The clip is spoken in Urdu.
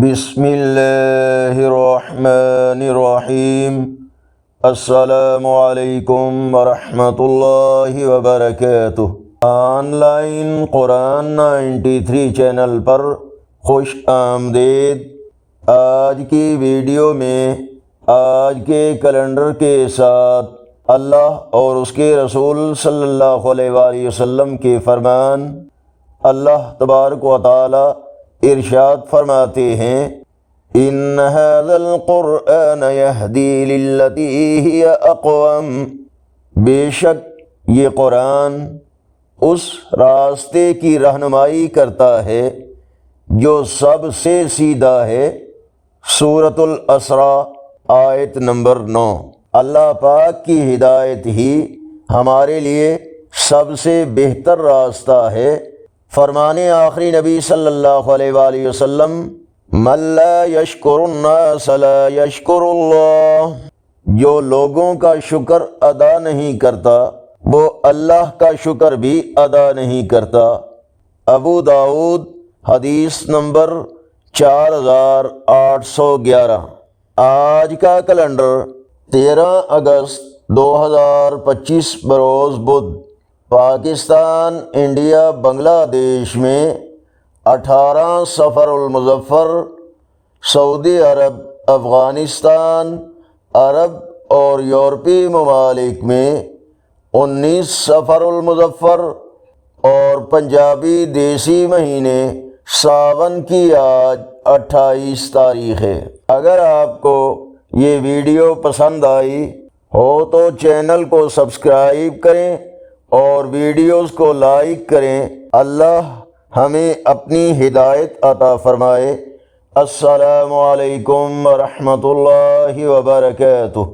بسم اللہ الرحمن الرحیم۔ السلام علیکم ورحمۃ اللہ وبرکاتہ۔ آن لائن قرآن 93 چینل پر خوش آمدید۔ آج کی ویڈیو میں آج کے کیلنڈر کے ساتھ اللہ اور اس کے رسول صلی اللہ علیہ وآلہ وسلم کے فرمان۔ اللہ تبارک و تعالی ارشاد فرماتے ہیں، ان ھذا القرآن یہدی للتی ہی اقوم۔ بے شک یہ قرآن اس راستے کی رہنمائی کرتا ہے جو سب سے سیدھا ہے۔ سورۃ الاسراء آیت نمبر 9۔ اللہ پاک کی ہدایت ہی ہمارے لیے سب سے بہتر راستہ ہے۔ فرمان آخری نبی صلی اللہ علیہ وآلہ وسلم، من لا یشکر الناس لا یشکر اللہ۔ جو لوگوں کا شکر ادا نہیں کرتا وہ اللہ کا شکر بھی ادا نہیں کرتا۔ ابو داؤد حدیث نمبر 4811۔ آج کا کیلنڈر 13 اگست 2025 بروز بدھ۔ پاکستان، انڈیا، بنگلہ دیش میں 18 صفر المظفر، سعودی عرب، افغانستان، عرب اور یورپی ممالک میں 19 صفر المظفر اور پنجابی دیسی مہینے ساون کی آج 28 تاریخ ہے۔ اگر آپ کو یہ ویڈیو پسند آئی ہو تو چینل کو سبسکرائب کریں اور ویڈیوز کو لائک کریں۔ اللہ ہمیں اپنی ہدایت عطا فرمائے۔ السلام علیکم ورحمۃ اللہ وبرکاتہ۔